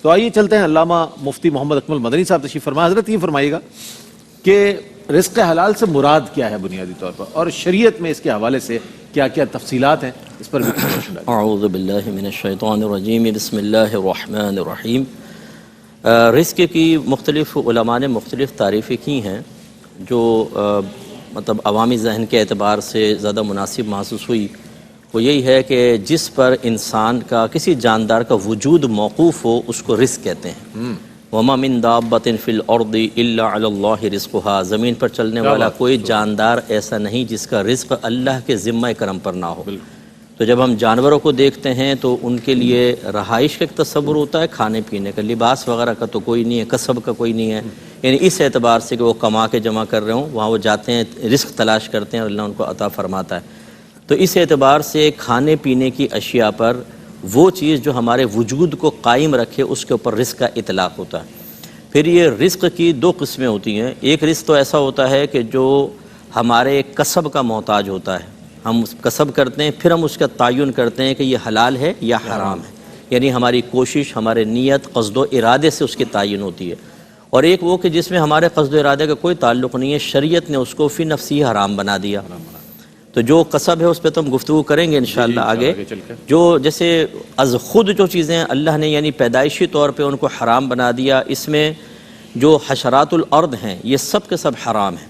تو آئیے چلتے ہیں علامہ مفتی محمد اکمل مدنی صاحب تشریف فرما. حضرت یہ فرمائیے گا کہ رزق حلال سے مراد کیا ہے بنیادی طور پر، اور شریعت میں اس کے حوالے سے کیا کیا تفصیلات ہیں، اس پر بھی روشن ڈالیں. اعوذ باللہ من الشیطان الرجیم، بسم اللہ الرحمن الرحیم. رزق کی مختلف علماء نے مختلف تعریفیں کی ہیں، جو مطلب عوامی ذہن کے اعتبار سے زیادہ مناسب محسوس ہوئی، وہ یہی ہے کہ جس پر انسان کا کسی جاندار کا وجود موقوف ہو اس کو رزق کہتے ہیں. وَمَا مِن دَابَّةٍ فِي الْأَرْضِ إِلَّا عَلَى اللَّهِ رِزْقُهَا. زمین پر چلنے والا کوئی جاندار ایسا نہیں جس کا رزق اللہ کے ذمہ کرم پر نہ ہو. تو جب ہم جانوروں کو دیکھتے ہیں تو ان کے لیے رہائش کا ایک تصور ہوتا ہے، کھانے پینے کا، لباس وغیرہ کا تو کوئی نہیں ہے، کسب کا کوئی نہیں ہے. یعنی اس اعتبار سے کہ وہ کما کے جمع کر رہے ہوں، وہاں وہ جاتے ہیں، رزق تلاش کرتے ہیں اور اللہ ان کو عطا فرماتا ہے. تو اس اعتبار سے کھانے پینے کی اشیاء پر وہ چیز جو ہمارے وجود کو قائم رکھے اس کے اوپر رزق کا اطلاق ہوتا ہے. پھر یہ رزق کی دو قسمیں ہوتی ہیں. ایک رزق تو ایسا ہوتا ہے کہ جو ہمارے کسب کا محتاج ہوتا ہے، ہم کسب کرتے ہیں، پھر ہم اس کا تعین کرتے ہیں کہ یہ حلال ہے یا حرام ہے، یعنی ہماری کوشش، ہمارے نیت، قصد و ارادے سے اس کی تعین ہوتی ہے. اور ایک وہ کہ جس میں ہمارے قصد و ارادے کا کوئی تعلق نہیں ہے، شریعت نے اس کو فی نفسی حرام بنا دیا. تو جو قصب ہے اس پہ تو ہم گفتگو کریں گے انشاءاللہ آگے. جو جیسے از خود جو چیزیں اللہ نے یعنی پیدائشی طور پہ ان کو حرام بنا دیا، اس میں جو حشرات الارض ہیں یہ سب کے سب حرام ہیں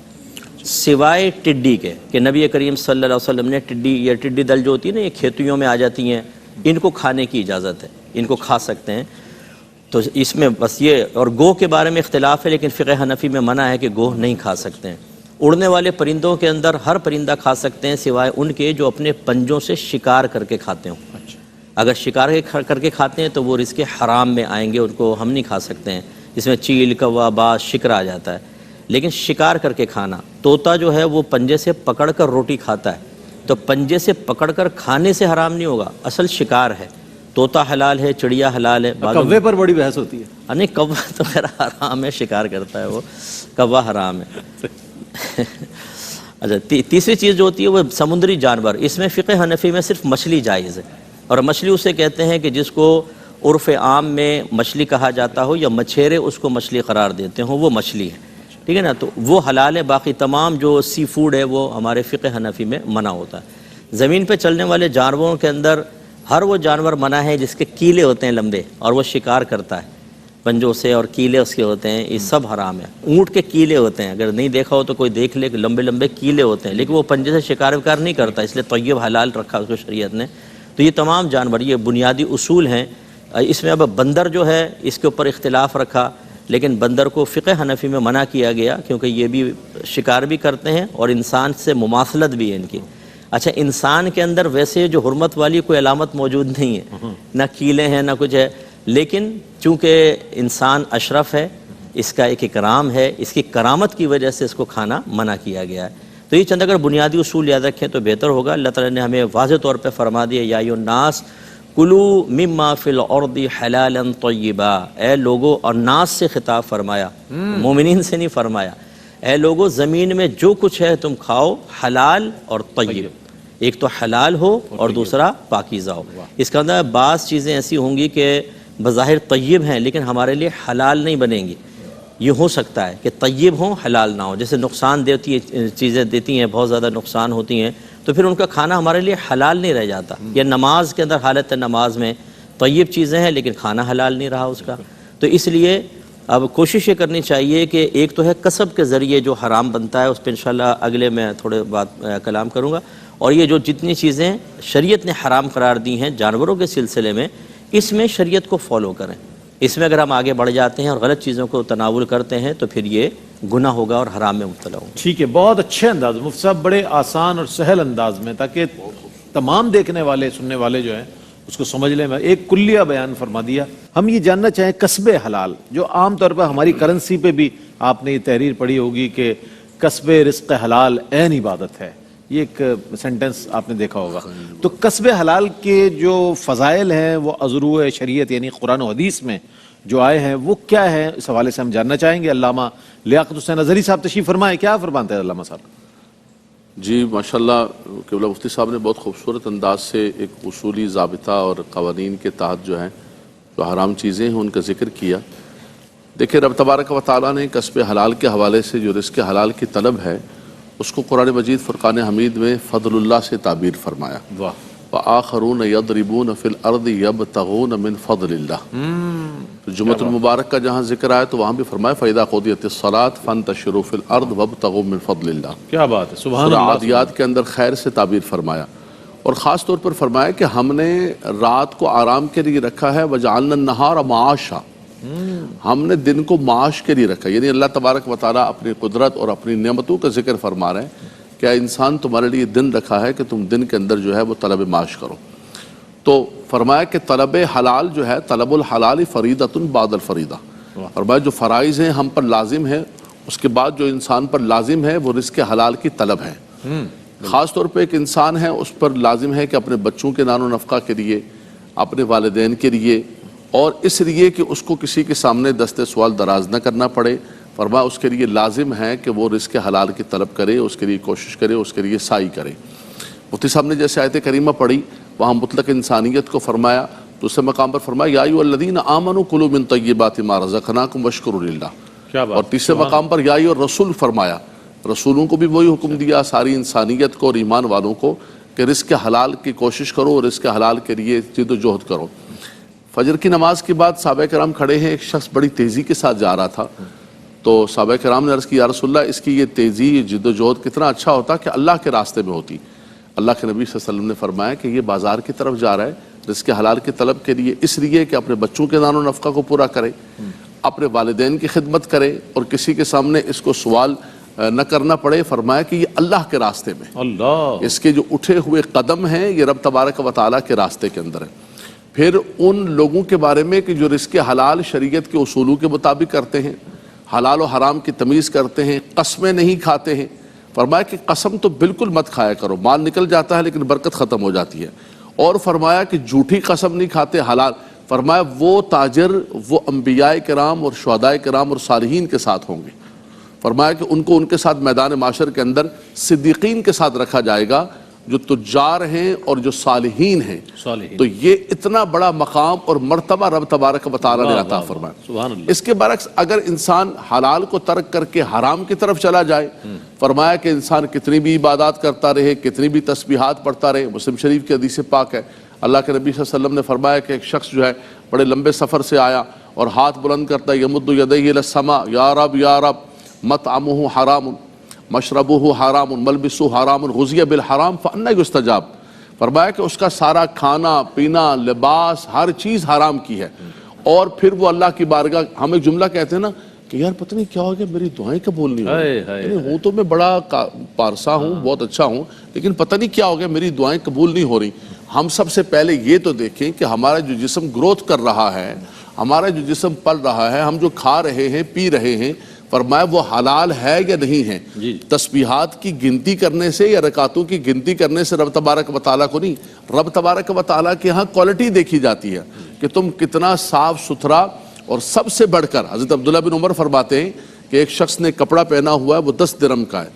سوائے ٹڈی کے، کہ نبی کریم صلی اللہ علیہ وسلم نے ٹڈی یا ٹڈی دل جو ہوتی ہے نا، یہ کھیتیوں میں آ جاتی ہیں، ان کو کھانے کی اجازت ہے، ان کو کھا سکتے ہیں. تو اس میں بس یہ، اور گوہ کے بارے میں اختلاف ہے، لیکن فقہ حنفی میں منع ہے کہ گوہ نہیں کھا سکتے ہیں. اڑنے والے پرندوں کے اندر ہر پرندہ کھا سکتے ہیں سوائے ان کے جو اپنے پنجوں سے شکار کر کے کھاتے ہوں. اگر شکار کر کے کھاتے ہیں تو وہ رزق حرام میں آئیں گے، ان کو ہم نہیں کھا سکتے ہیں. اس میں چیل، کوا، باز، شکر آ جاتا ہے. لیکن شکار کر کے کھانا، طوطا جو ہے وہ پنجے سے پکڑ کر روٹی کھاتا ہے، تو پنجے سے پکڑ کر کھانے سے حرام نہیں ہوگا، اصل شکار ہے. طوطا حلال ہے، چڑیا حلال ہے. کوے پر بڑی بحث ہوتی ہے. نہیں، کوا تو خیر حرام ہے، شکار کرتا ہے وہ، کوا حرام ہے. اچھا، تیسری چیز جو ہوتی ہے وہ سمندری جانور. اس میں فقہ حنفی میں صرف مچھلی جائز ہے، اور مچھلی اسے کہتے ہیں کہ جس کو عرف عام میں مچھلی کہا جاتا ہو یا مچھیرے اس کو مچھلی قرار دیتے ہوں، وہ مچھلی ہے، ٹھیک ہے نا. تو وہ حلال ہے. باقی تمام جو سی فوڈ ہے وہ ہمارے فقہ حنفی میں منع ہوتا ہے. زمین پہ چلنے والے جانوروں کے اندر ہر وہ جانور منع ہے جس کے کیلے ہوتے ہیں لمبے اور وہ شکار کرتا ہے پنجوں سے، اور کیلے اس کے ہوتے ہیں، یہ سب حرام ہے. اونٹ کے کیلے ہوتے ہیں، اگر نہیں دیکھا ہو تو کوئی دیکھ لے، لمبے لمبے کیلے ہوتے ہیں، لیکن وہ پنجے سے شکار وکار نہیں کرتا، اس لیے طیب حلال رکھا اس کو شریعت نے. تو یہ تمام جانور، یہ بنیادی اصول ہیں. اس میں اب بندر جو ہے اس کے اوپر اختلاف رکھا، لیکن بندر کو فقہ حنفی میں منع کیا گیا کیونکہ یہ بھی شکار بھی کرتے ہیں اور انسان سے مماثلت بھی ہے ان کی. اچھا، انسان کے اندر ویسے جو حرمت والی کوئی علامت موجود نہیں ہے، نہ کیلے ہیں نہ کچھ ہے، لیکن چونکہ انسان اشرف ہے، اس کا ایک اکرام ہے، اس کی کرامت کی وجہ سے اس کو کھانا منع کیا گیا ہے. تو یہ چند اگر بنیادی اصول یاد رکھیں تو بہتر ہوگا. اللہ تعالیٰ نے ہمیں واضح طور پہ فرما دیا، یا ایھا الناس کلوا مما فی الارض حلالا طیبا. اے لوگو، اور ناس سے خطاب فرمایا، مومنین سے نہیں فرمایا. اے لوگو، زمین میں جو کچھ ہے تم کھاؤ، حلال اور طیب. ایک تو حلال ہو اور دوسرا پاکیزہ ہو. اس کے اندر بعض چیزیں ایسی ہوں گی کہ بظاہر طیب ہیں لیکن ہمارے لیے حلال نہیں بنیں گی. یہ ہو سکتا ہے کہ طیب ہوں حلال نہ ہو. جیسے نقصان دیتی چیزیں دیتی ہیں، بہت زیادہ نقصان ہوتی ہیں، تو پھر ان کا کھانا ہمارے لیے حلال نہیں رہ جاتا. یا نماز کے اندر حالت نماز میں طیب چیزیں ہیں لیکن کھانا حلال نہیں رہا اس کا. تو اس لیے اب کوشش یہ کرنی چاہیے کہ ایک تو ہے کسب کے ذریعے جو حرام بنتا ہے، اس پہ انشاءاللہ اگلے میں تھوڑے بات کلام کروں گا. اور یہ جو جتنی چیزیں شریعت نے حرام قرار دی ہیں جانوروں کے سلسلے میں، اس میں شریعت کو فالو کریں. اس میں اگر ہم آگے بڑھ جاتے ہیں اور غلط چیزوں کو تناول کرتے ہیں تو پھر یہ گناہ ہوگا اور حرام میں مبتلا ہوگا. ٹھیک ہے، بہت اچھے انداز مفتی صاحب، بڑے آسان اور سہل انداز میں، تاکہ تمام دیکھنے والے سننے والے جو ہیں اس کو سمجھ لیں. میں ایک کلیہ بیان فرما دیا. ہم یہ جاننا چاہیں کسب حلال، جو عام طور پر ہماری کرنسی پہ بھی آپ نے یہ تحریر پڑھی ہوگی کہ کسب رزق حلال عین عبادت ہے، یہ ایک سینٹنس آپ نے دیکھا ہوگا. تو کسب حلال کے جو فضائل ہیں وہ ازروع شریعت یعنی قرآن و حدیث میں جو آئے ہیں وہ کیا ہے، اس حوالے سے ہم جاننا چاہیں گے. علامہ لیاقت حسین اظہری صاحب تشریف فرمائیں. کیا فرماتے ہیں علامہ صاحب؟ جی ماشاءاللہ، قبلہ مفتی صاحب نے بہت خوبصورت انداز سے ایک اصولی ضابطہ اور قوانین کے تحت جو ہیں جو حرام چیزیں ہیں ان کا ذکر کیا. دیکھیں رب تبارک و تعالیٰ نے کسب حلال کے حوالے سے جو رزق حلال کی طلب ہے اس کو قرآن مجید فرقان حمید میں فضل اللہ سے تعبیر فرمایا. واہ. وآخرون یضربون فی الارض یبتغون من فضل اللہ. جمعۃ المبارک کا جہاں ذکر آیا تو وہاں بھی فرمایا فَإِذَا قُضِيَتِ الصَّلَاةُ فَانتَشِرُوا فِي الْأَرْضِ وَابْتَغُوا مِن فَضْلِ اللَّهِ. کیا بات ہے, سبحان سورہ اللہ. عادیات کے اندر خیر سے تعبیر فرمایا اور خاص طور پر فرمایا کہ ہم نے رات کو آرام کے لیے رکھا ہے وَجَعَلْنَا النَّهَارَ مَعَاشًا. ہم نے دن کو معاش کے لیے رکھا, یعنی اللہ تبارک و تعالیٰ اپنی قدرت اور اپنی نعمتوں کا ذکر فرما رہے ہیں کہ انسان تمہارے لیے دن رکھا ہے کہ تم دن کے اندر جو ہے وہ طلب معاش کرو. تو فرمایا کہ طلب حلال جو ہے طلب الحلال فریضۃ بعد الفریضہ. فرمایا جو فرائض ہیں ہم پر لازم ہے, اس کے بعد جو انسان پر لازم ہے وہ رزق حلال کی طلب ہے. خاص طور پہ ایک انسان ہے اس پر لازم ہے کہ اپنے بچوں کے نان و نفقہ کے لیے, اپنے والدین کے لیے, اور اس لیے کہ اس کو کسی کے سامنے دست سوال دراز نہ کرنا پڑے. فرمایا اس کے لیے لازم ہے کہ وہ رزق حلال کی طلب کرے, اس کے لیے کوشش کرے, اس کے لیے سعی کرے. مفتی صاحب نے جیسے آیت کریمہ پڑھی وہاں مطلق انسانیت کو فرمایا, دوسرے مقام پر فرمایا یا ایھا الذین آمنوا کلوا من طیبات ما رزقناکم واشکروا للہ. اور تیسرے مقام پر یا ایھا الرسول فرمایا, رسولوں کو بھی وہی حکم دیا ساری انسانیت کو اور ایمان والوں کو کہ رزق حلال کی کوشش کرو اور رزق حلال کے لیے جد و جہد کرو. فجر کی نماز کے بعد صحابہ کرام کھڑے ہیں, ایک شخص بڑی تیزی کے ساتھ جا رہا تھا. تو صحابہ کرام نے عرض کی یا رسول اللہ اس کی یہ تیزی یہ جد و جہد کتنا اچھا ہوتا کہ اللہ کے راستے میں ہوتی. اللہ کے نبی صلی اللہ علیہ وسلم نے فرمایا کہ یہ بازار کی طرف جا رہا ہے رزق حلال کی طلب کے لیے, اس لیے کہ اپنے بچوں کے نان و نفقہ کو پورا کرے, اپنے والدین کی خدمت کرے اور کسی کے سامنے اس کو سوال نہ کرنا پڑے. فرمایا کہ یہ اللہ کے راستے میں, اللہ اس کے جو اٹھے ہوئے قدم ہیں یہ رب تبارک و تعالیٰ کے راستے کے اندر ہیں. پھر ان لوگوں کے بارے میں کہ جو رزق حلال شریعت کے اصولوں کے مطابق کرتے ہیں, حلال و حرام کی تمیز کرتے ہیں, قسمیں نہیں کھاتے ہیں. فرمایا کہ قسم تو بالکل مت کھایا کرو, مال نکل جاتا ہے لیکن برکت ختم ہو جاتی ہے. اور فرمایا کہ جھوٹی قسم نہیں کھاتے, حلال. فرمایا وہ تاجر وہ انبیاء کرام اور شہداء کرام اور صالحین کے ساتھ ہوں گے. فرمایا کہ ان کو ان کے ساتھ میدان معاشر کے اندر صدیقین کے ساتھ رکھا جائے گا جو تجار ہیں اور جو صالحین ہیں. تو یہ اتنا بڑا مقام اور مرتبہ رب تبارک و تعالیٰ نے عطا فرمایا. سبحان اللہ. اس کے برعکس اگر انسان حلال کو ترک کر کے حرام کی طرف چلا جائے, فرمایا کہ انسان کتنی بھی عبادات کرتا رہے, کتنی بھی تسبیحات پڑھتا رہے. مسلم شریف کی حدیث پاک ہے, اللہ کے نبی صلی اللہ علیہ وسلم نے فرمایا کہ ایک شخص جو ہے بڑے لمبے سفر سے آیا اور ہاتھ بلند کرتا یمد یدیہ الی السماء یا رب مطعمہ حرام مشربہ حرام ملبسہ حرام غذی بالحرام فأنی یستجاب. فرمایا کہ اس کا سارا کھانا پینا لباس ہر چیز حرام کی ہے, اور پھر وہ اللہ کی بارگاہ, ہم ایک جملہ کہتے ہیں نا کہ یار پتہ نہیں کیا ہو گیا میری دعائیں قبول نہیں ہو رہی, ہوں تو میں بڑا پارسا ہوں, بہت اچھا ہوں, لیکن پتہ نہیں کیا ہو گیا میری دعائیں قبول نہیں ہو رہی. ہم سب سے پہلے یہ تو دیکھیں کہ ہمارا جو جسم گروتھ کر رہا ہے, ہمارا جو جسم پل رہا ہے, ہم جو کھا رہے ہیں پی رہے ہیں, فرمایا وہ حلال ہے یا نہیں ہے. تسبیحات کی گنتی کرنے سے یا رکعتوں کی گنتی کرنے سے رب تبارک و تعالیٰ کو نہیں, رب تبارک و تعالیٰ کے ہاں کوالٹی دیکھی جاتی ہے کہ تم کتنا صاف ستھرا. اور سب سے بڑھ کر حضرت عبداللہ بن عمر فرماتے ہیں کہ ایک شخص نے کپڑا پہنا ہوا ہے وہ 10 درہم کا ہے,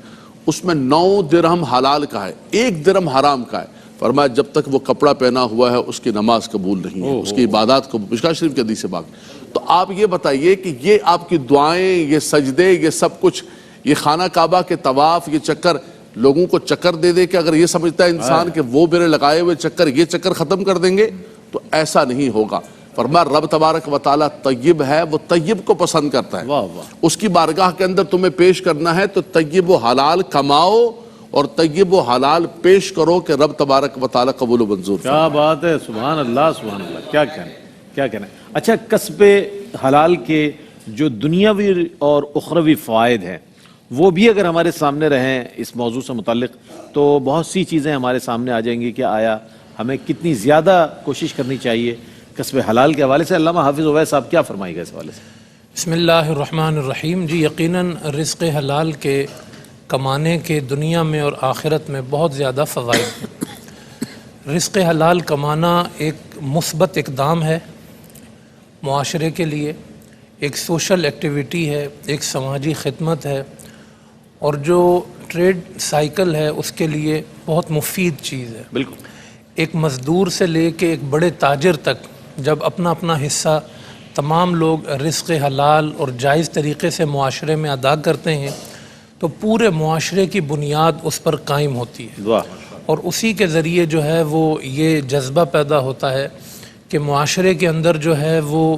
اس میں 9 درہم حلال کا ہے, 1 درہم حرام کا ہے. فرمایا جب تک وہ کپڑا پہنا ہوا ہے اس کی نماز قبول نہیں ہے, اس کی عبادات کو. مشکاہ شریف کی حدیث سے بات. تو آپ یہ بتائیے کہ یہ آپ کی دعائیں, یہ سجدے, یہ سب کچھ, یہ خانہ کعبہ کے طواف, یہ چکر لوگوں کو چکر دے دے کہ اگر یہ سمجھتا ہے انسان کہ وہ میرے لگائے ہوئے چکر یہ چکر ختم کر دیں گے, تو ایسا نہیں ہوگا. فرمایا رب تبارک و تعالیٰ طیب ہے, وہ طیب کو پسند کرتا ہے. اس کی بارگاہ کے اندر تمہیں پیش کرنا ہے تو طیب و حلال کماؤ اور طیب و حلال پیش کرو کہ رب تبارک و تعالیٰ قبول و منظور. کیا بات ہے, سبحان اللہ سبحان اللہ. کیا کہنا ہے. اچھا, کسب حلال کے جو دنیاوی اور اخروی فوائد ہیں وہ بھی اگر ہمارے سامنے رہیں اس موضوع سے متعلق تو بہت سی چیزیں ہمارے سامنے آ جائیں گی کہ آیا ہمیں کتنی زیادہ کوشش کرنی چاہیے کسب حلال کے حوالے سے. علامہ حافظ اویس صاحب کیا فرمائے گا اس حوالے سے؟ بسم اللہ الرحمن الرحیم. جی یقیناً رزق حلال کے کمانے کے دنیا میں اور آخرت میں بہت زیادہ فوائد ہیں. رزق حلال کمانا ایک مثبت اقدام ہے معاشرے کے لیے, ایک سوشل ایکٹیویٹی ہے, ایک سماجی خدمت ہے, اور جو ٹریڈ سائیکل ہے اس کے لیے بہت مفید چیز ہے. بالکل. ایک مزدور سے لے کے ایک بڑے تاجر تک جب اپنا اپنا حصہ تمام لوگ رزق حلال اور جائز طریقے سے معاشرے میں ادا کرتے ہیں تو پورے معاشرے کی بنیاد اس پر قائم ہوتی ہے، واہ، اور اسی کے ذریعے جو ہے وہ یہ جذبہ پیدا ہوتا ہے کہ معاشرے کے اندر جو ہے وہ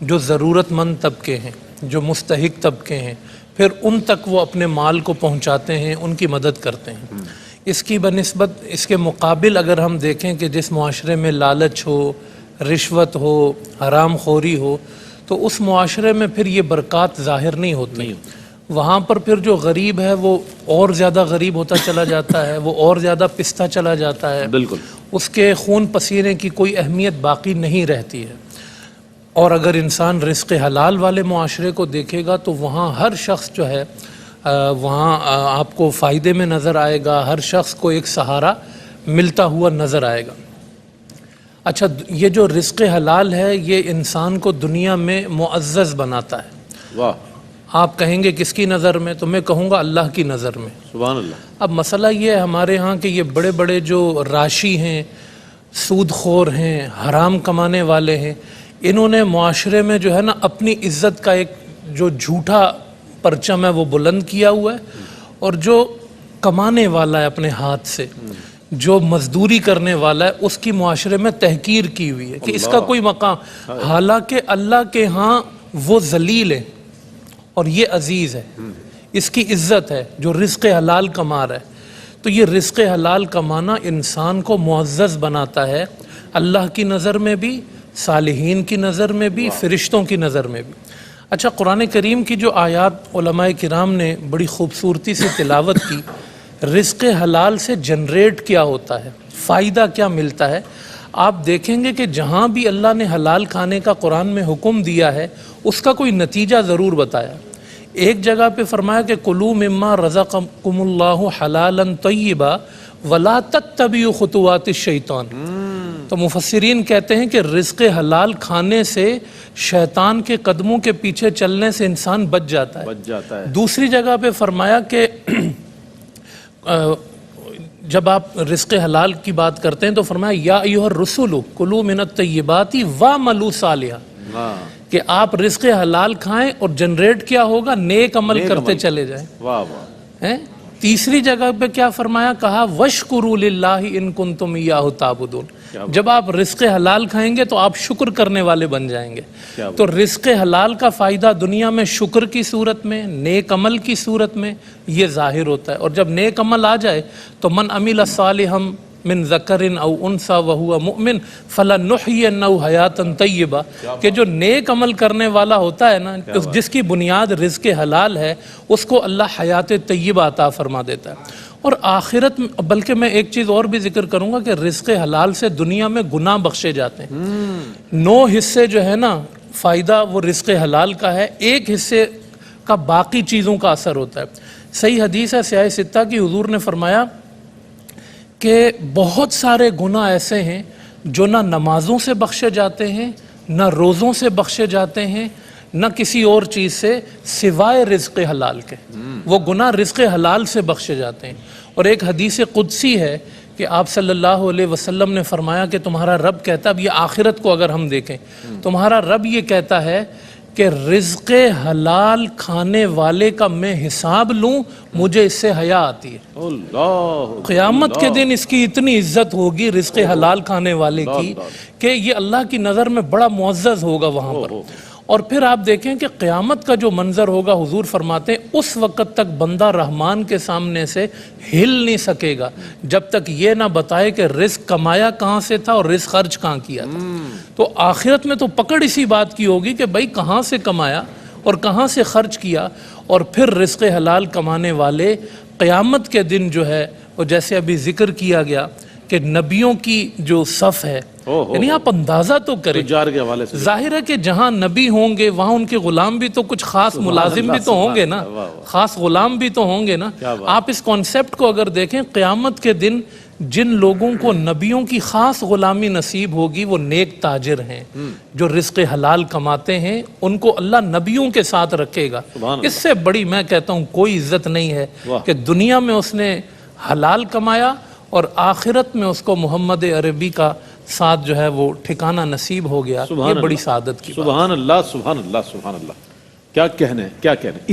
جو ضرورت مند طبقے ہیں، جو مستحق طبقے ہیں، پھر ان تک وہ اپنے مال کو پہنچاتے ہیں، ان کی مدد کرتے ہیں۔ اس کی بنسبت اس کے مقابل اگر ہم دیکھیں کہ جس معاشرے میں لالچ ہو، رشوت ہو، حرام خوری ہو، تو اس معاشرے میں پھر یہ برکات ظاہر نہیں ہوتی، وہاں پر پھر جو غریب ہے وہ اور زیادہ غریب ہوتا چلا جاتا ہے، وہ اور زیادہ پستا چلا جاتا ہے، بالکل، اس کے خون پسینے کی کوئی اہمیت باقی نہیں رہتی ہے۔ اور اگر انسان رزق حلال والے معاشرے کو دیکھے گا تو وہاں ہر شخص جو ہے وہاں آپ کو فائدے میں نظر آئے گا، ہر شخص کو ایک سہارا ملتا ہوا نظر آئے گا۔ اچھا، یہ جو رزق حلال ہے یہ انسان کو دنیا میں معزز بناتا ہے۔ واہ، آپ کہیں گے کس کی نظر میں؟ تو میں کہوں گا اللہ کی نظر میں۔ سبحان اللہ۔ اب مسئلہ یہ ہے ہمارے ہاں کہ یہ بڑے بڑے جو راشی ہیں، سود خور ہیں، حرام کمانے والے ہیں، انہوں نے معاشرے میں جو ہے نا اپنی عزت کا ایک جو جھوٹا پرچم ہے وہ بلند کیا ہوا ہے، اور جو کمانے والا ہے اپنے ہاتھ سے، جو مزدوری کرنے والا ہے، اس کی معاشرے میں تحقیر کی ہوئی ہے کہ اس کا کوئی مقام، حالانکہ اللہ کے ہاں وہ ذلیل ہے اور یہ عزیز ہے، اس کی عزت ہے جو رزق حلال کما رہا ہے۔ تو یہ رزق حلال کمانا انسان کو معزز بناتا ہے، اللہ کی نظر میں بھی، صالحین کی نظر میں بھی، فرشتوں کی نظر میں بھی۔ اچھا، قرآن کریم کی جو آیات علماء کرام نے بڑی خوبصورتی سے تلاوت کی، رزق حلال سے جنریٹ کیا ہوتا ہے، فائدہ کیا ملتا ہے، آپ دیکھیں گے کہ جہاں بھی اللہ نے حلال کھانے کا قرآن میں حکم دیا ہے اس کا کوئی نتیجہ ضرور بتایا۔ ایک جگہ پہ فرمایا کہ کلوا مما رزقکم اللہ حلالا طیبا ولا تتبعوا خطوات الشیطان۔ تو مفسرین کہتے ہیں کہ رزق حلال کھانے سے شیطان کے قدموں کے پیچھے چلنے سے انسان بچ جاتا ہے۔ دوسری جگہ پہ فرمایا کہ جب آپ رزق حلال کی بات کرتے ہیں تو فرمایا یا ایھا الرسل کلوا من الطیبات واعملوا صالحا، کہ آپ رزق حلال کھائیں اور جنریٹ کیا ہوگا، نیک عمل کرتے چلے جائیں۔ واہ واہ۔ تیسری جگہ پہ کیا فرمایا، کہا وَاشْكُرُوا لِلَّهِ إِن كُنتُمْ إِيَّاهُ تَعْبُدُونَ، جب آپ رزق حلال کھائیں گے تو آپ شکر کرنے والے بن جائیں گے۔ تو رزق حلال کا فائدہ دنیا میں شکر کی صورت میں، نیک عمل کی صورت میں یہ ظاہر ہوتا ہے، اور جب نیک عمل آ جائے تو من عمل صالحا من ذکر او انثی وہو مؤمن فلنحینہ حیاتا طیبہ، کہ جو نیک عمل کرنے والا ہوتا ہے نا، جس کی بنیاد رزق حلال ہے، اس کو اللہ حیات طیبہ عطا فرما دیتا ہے۔ اور آخرت میں، بلکہ میں ایک چیز اور بھی ذکر کروں گا کہ رزق حلال سے دنیا میں گناہ بخشے جاتے ہیں۔ 9 حصے جو ہے نا فائدہ وہ رزق حلال کا ہے، ایک حصے کا باقی چیزوں کا اثر ہوتا ہے۔ صحیح حدیث ہے سیاہ ستہ کی، حضور نے فرمایا کہ بہت سارے گناہ ایسے ہیں جو نہ نمازوں سے بخشے جاتے ہیں، نہ روزوں سے بخشے جاتے ہیں، نہ کسی اور چیز سے سوائے رزق حلال کے۔ وہ گناہ رزق حلال سے بخشے جاتے ہیں۔ اور ایک حدیث قدسی ہے کہ آپ صلی اللہ علیہ وسلم نے فرمایا کہ تمہارا رب کہتا ہے، اب یہ آخرت کو اگر ہم دیکھیں، تمہارا رب یہ کہتا ہے کہ رزق حلال کھانے والے کا میں حساب لوں، مجھے اس سے حیا آتی ہے۔ قیامت کے دن اس کی اتنی عزت ہوگی رزق حلال کھانے والے کی کہ یہ اللہ کی نظر میں بڑا معزز ہوگا وہاں پر۔ اور پھر آپ دیکھیں کہ قیامت کا جو منظر ہوگا، حضور فرماتے ہیں اس وقت تک بندہ رحمان کے سامنے سے ہل نہیں سکے گا جب تک یہ نہ بتائے کہ رزق کمایا کہاں سے تھا اور رزق خرچ کہاں کیا تھا۔ تو آخرت میں تو پکڑ اسی بات کی ہوگی کہ بھائی کہاں سے کمایا اور کہاں سے خرچ کیا۔ اور پھر رزق حلال کمانے والے قیامت کے دن جو ہے وہ جیسے ابھی ذکر کیا گیا کہ نبیوں کی جو صف ہے، یعنی آپ اندازہ تو کریں، ظاہر ہے کہ جہاں نبی ہوں گے وہاں ان کے غلام بھی تو کچھ خاص ملازم بھی تو ہوں گے نا، خاص غلام بھی تو ہوں گے نا۔ آپ اس کانسیپٹ کو اگر دیکھیں، قیامت کے دن جن لوگوں کو نبیوں کی خاص غلامی نصیب ہوگی وہ نیک تاجر ہیں جو رزق حلال کماتے ہیں، ان کو اللہ نبیوں کے ساتھ رکھے گا۔ اس سے بڑی میں کہتا ہوں کوئی عزت نہیں ہے کہ دنیا میں اس نے حلال کمایا اور آخرت میں اس کو محمد عربی کا ساتھ جو ہے وہ ٹھکانہ نصیب ہو گیا، یہ بڑی سعادت کی بات ہے۔ سبحان اللہ، سبحان اللہ، سبحان اللہ، کیا کہنے، کیا کہنے۔